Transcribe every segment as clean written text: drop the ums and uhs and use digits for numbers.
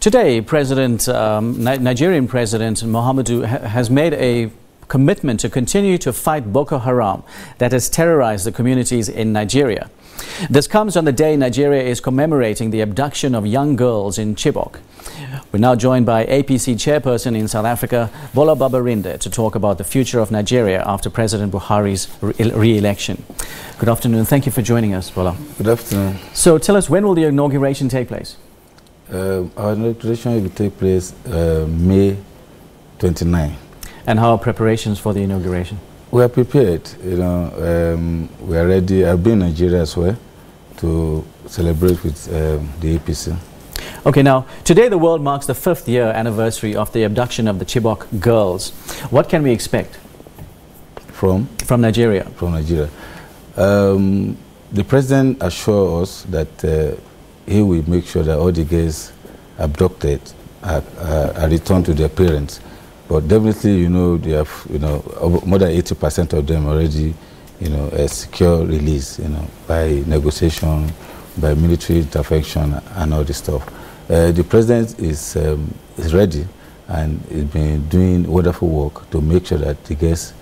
Today, Nigerian President Muhammadu has made a commitment to continue to fight Boko Haram that has terrorized the communities in Nigeria. This comes on the day Nigeria is commemorating the abduction of young girls in Chibok. We're now joined by APC chairperson in South Africa, Bola Babarinde, to talk about the future of Nigeria after President Buhari's re-election. Good afternoon. Thank you for joining us, Bola. Good afternoon. So tell us, when will the inauguration take place? Our inauguration will take place May 29. And how are preparations for the inauguration? We are prepared. We are ready. I've been in Nigeria as well to celebrate with the APC. Okay, now, today the world marks the 5th year anniversary of the abduction of the Chibok girls. What can we expect from Nigeria? From Nigeria. The president assured us that he will make sure that all the girls abducted are returned to their parents. But definitely, they have, more than 80% of them already, a secure release, by negotiation, by military intervention and all this stuff. The president is ready and has been doing wonderful work to make sure that the girls,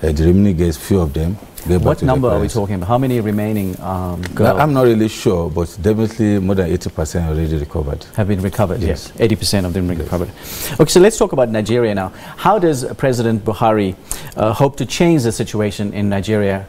the remaining girls, few of them, get back to their parents. What number are we talking about? How many remaining girls? I'm not really sure, but definitely more than 80% already recovered. Have been recovered, yes. 80% of them recovered. Okay, so let's talk about Nigeria now. How does President Buhari hope to change the situation in Nigeria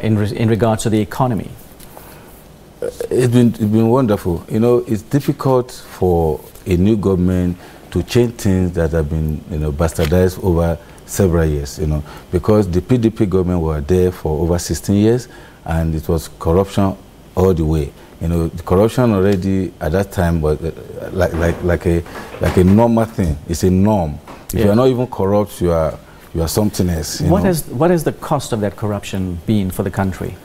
in regards to the economy? It's been wonderful. It's difficult for a new government to change things that have been bastardized over several years, because the PDP government were there for over 16 years and it was corruption all the way. The corruption already at that time was like a normal thing. It's a norm. If you are not even corrupt, you are something else. What has the cost of that corruption been for the country?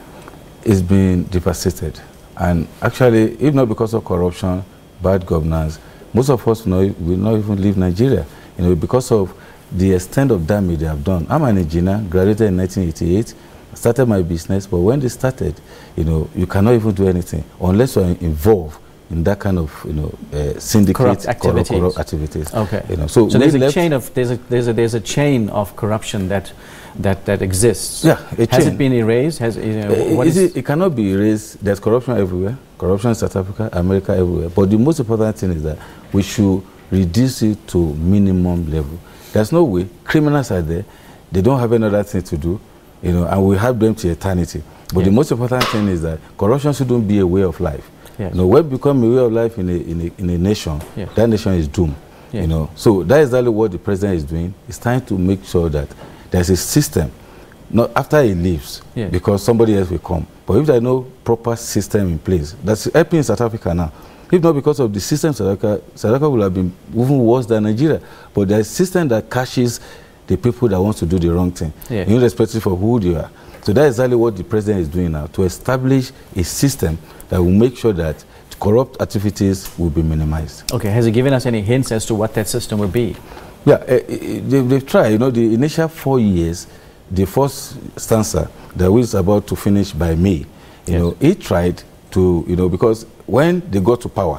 It's been devastated. And actually, if not because of corruption, bad governance, most of us will not even leave Nigeria, because of the extent of damage they have done. I'm an engineer, graduated in 1988, started my business, but when they started, you cannot even do anything unless you are involved in that kind of, syndicate corrupt activities. Corrupt activities. Okay. So there's a chain of corruption that exists. Yeah, has it been erased? It cannot be erased. There's corruption everywhere. Corruption in South Africa, America, everywhere. But the most important thing is that we should reduce it to minimum level. There's no way. Criminals are there. They don't have any other thing to do, and we have them to eternity. But the most important thing is that corruption shouldn't be a way of life. Yes. When it becomes a way of life in a nation, that nation is doomed. Yes. So that is exactly what the president is doing. It's time to make sure that there's a system, not after he leaves, because somebody else will come. But if there's no proper system in place, that's happening in South Africa now. If not because of the system, South Africa would have been even worse than Nigeria. But there's a system that catches the people that want to do the wrong thing, irrespective of who they are. So that's exactly what the president is doing now, to establish a system that will make sure that corrupt activities will be minimized. Okay, has he given us any hints as to what that system will be? Yeah, they've tried. The initial 4 years, the first stanza that was about to finish by May, he tried to, because when they got to power,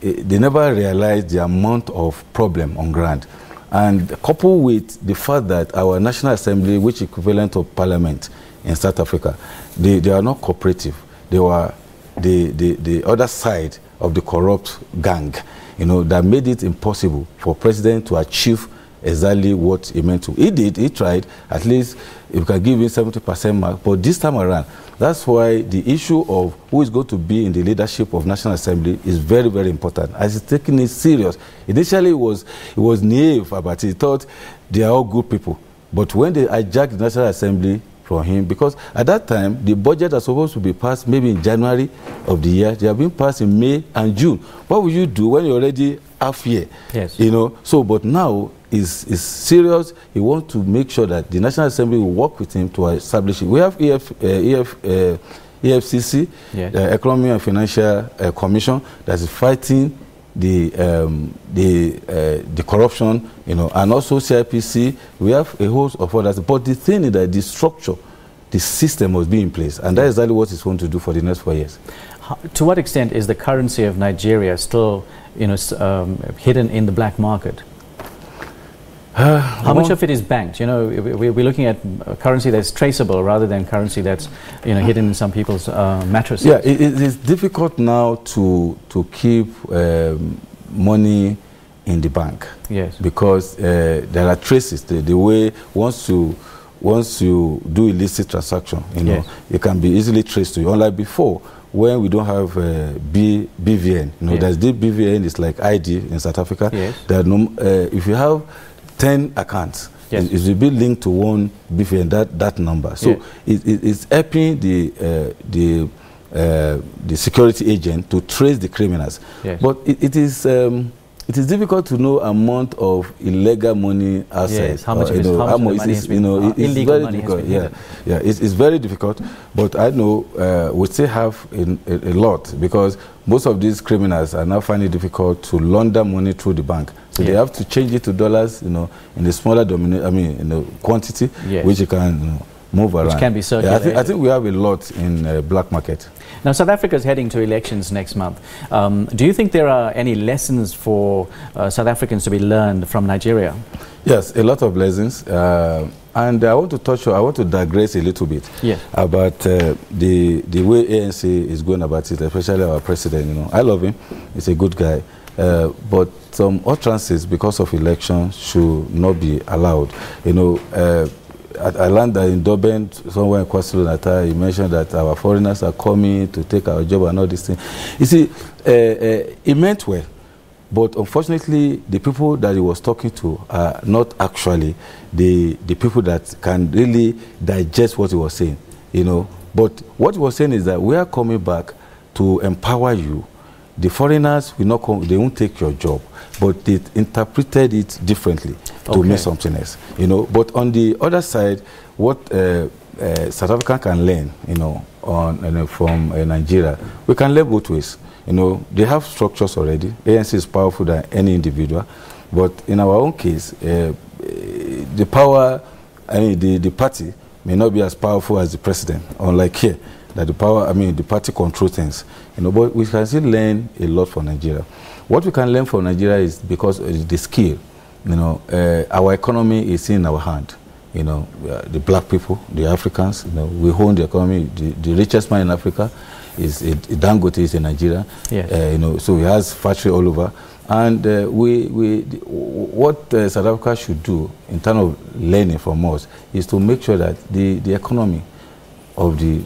they never realized the amount of problem on ground. And coupled with the fact that our National Assembly, which is equivalent of Parliament in South Africa, they are not cooperative. They were the other side of the corrupt gang, that made it impossible for president to achieve exactly what he meant to. He tried, at least if you can give him 70% mark, but this time around, that's why the issue of who is going to be in the leadership of National Assembly is very, very important, as he's taking it serious. Initially, he was naive about it. He thought they are all good people. But when they hijacked the National Assembly from him, because at that time, the budget was supposed to be passed maybe in January of the year. They have been passed in May and June. What will you do when you're already half year? Yes. But now is serious. He wants to make sure that the National Assembly will work with him to establish it. We have EFCC, Economic and Financial Commission, that is fighting the corruption, and also CIPC. We have a host of others. But the thing is that the structure, the system must be in place, and that is exactly what he's going to do for the next 4 years. To what extent is the currency of Nigeria still, hidden in the black market? How much of it is banked? We're looking at a currency that's traceable rather than currency that's, hidden in some people's mattresses. Yeah, it is difficult now to keep money in the bank. Yes. Because there are traces. The way once you do illicit transaction, yes, it can be easily traced to you. Unlike before, when we don't have BVN, yes, there's the BVN is like ID in South Africa. Yes. If you have 10 accounts, yes, it will be linked to one BVN, that number. So yes, it's helping the security agent to trace the criminals. Yes. But it is difficult to know amount of illegal money outside. Yes, how much of the money has been illegal money has been hidden. Yeah, it's very difficult. But I know we still have a lot, because most of these criminals are now finding it difficult to launder money through the bank. So yes, they have to change it to dollars, in a smaller quantity, yes, which you can move around. Which can be circulated. Yeah, I think we have a lot in black market. Now, South Africa is heading to elections next month. Do you think there are any lessons for South Africans to be learned from Nigeria? Yes, a lot of lessons. And I want to digress a little bit, yes, about the way ANC is going about it, especially our president. I love him. He's a good guy. But some utterances because of elections should not be allowed. I learned that in Durban, somewhere in KwaZulu-Natal, he mentioned that our foreigners are coming to take our job and all these things. You see, he meant well, but unfortunately, the people that he was talking to are not actually the people that can really digest what he was saying, But what he was saying is that we are coming back to empower you. The foreigners will not come, they won't take your job, but they interpreted it differently to mean something else, But on the other side, what South Africa can learn, from Nigeria, we can learn both ways. They have structures already. ANC is powerful than any individual, but in our own case, the power, the party may not be as powerful as the president, unlike here, that the party control things, but we can still learn a lot from Nigeria. What we can learn from Nigeria is because the skill, our economy is in our hand. The black people, the Africans, we own the economy. The richest man in Africa is Dangote is in Nigeria. Yes. So he has factory all over. And what South Africa should do in terms of learning from us is to make sure that the economy of the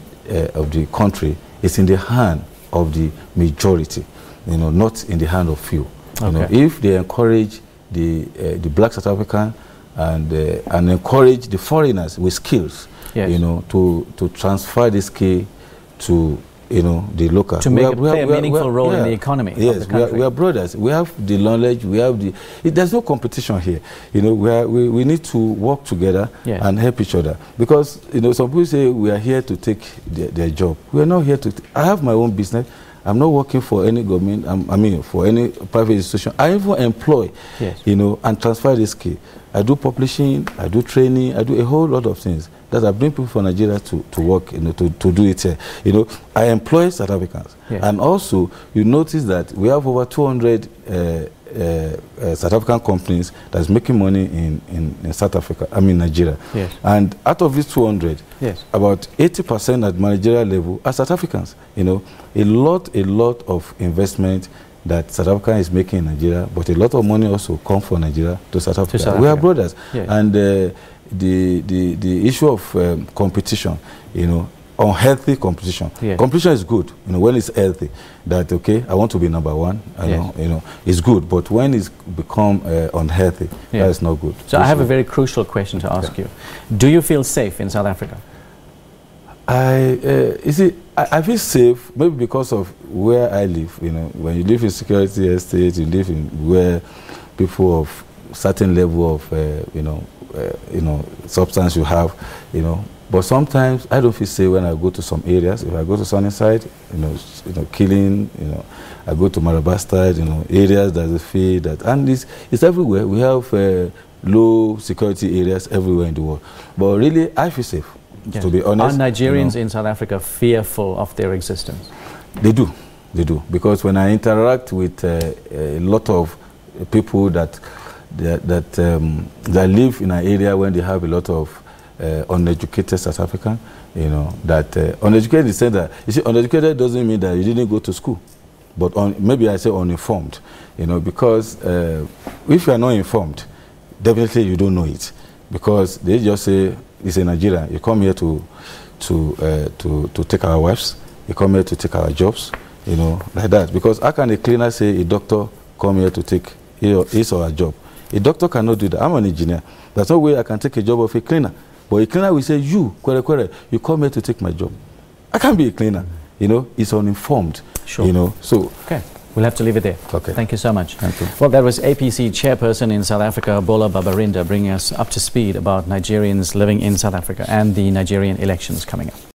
country is in the hand of the majority, not in the hand of few. If they encourage the black South African and encourage the foreigners with skills, yes, to transfer the skill to the local, to play a meaningful role in the economy. Yes, of the country. we are brothers. We have the knowledge. We have there's no competition here. We need to work together, yes, and help each other, because some people say we are here to take their job. We are not here to. I have my own business. I'm not working for any government. For any private institution. I even employ, yes, and transfer the skill. I do publishing. I do training. I do a whole lot of things that I bring people from Nigeria to work, to do it here. I employ South Africans, yes, and also you notice that we have over 200 South African companies that's making money in South Africa. Nigeria. Yes. And out of these 200, yes, about 80% at managerial level are South Africans. A lot of investment that South Africa is making in Nigeria, but a lot of money also comes from Nigeria to South Africa. We are brothers, yes, and the issue of competition, unhealthy competition. Yes. Competition is good, when it's healthy. That I want to be number one. Yes. It's good, but when it's become unhealthy, yes, that is not good. So I have a very crucial question to ask you. Do you feel safe in South Africa? I feel safe, maybe because of where I live. When you live in security estate, you live in where people of certain level of substance you have, But sometimes I don't feel safe when I go to some areas. If I go to Sunnyside, killing, I go to Marabastad, areas that they feel that, and it's everywhere. We have low security areas everywhere in the world. But really, I feel safe, yes, to be honest. Are Nigerians in South Africa fearful of their existence? They do. They do. Because when I interact with a lot of people that live in an area when they have a lot of uneducated South African, you know, that uneducated is saying that, you see, uneducated doesn't mean that you didn't go to school, but maybe I say uninformed, you know, because if you are not informed, definitely you don't know it, because they just say it's a Nigerian. You come here to take our wives, you come here to take our jobs, you know, like that. Because how can a cleaner say a doctor come here to take his or her job? A doctor cannot do that. I'm an engineer. There's no way I can take a job of a cleaner. But a cleaner will say, you, Kwere, you come here to take my job. I can't be a cleaner. You know, it's uninformed. Sure. You know, so. Okay. We'll have to leave it there. Okay. Thank you so much. Thank you. Well, that was APC chairperson in South Africa, Bola Babarinde, bringing us up to speed about Nigerians living in South Africa and the Nigerian elections coming up.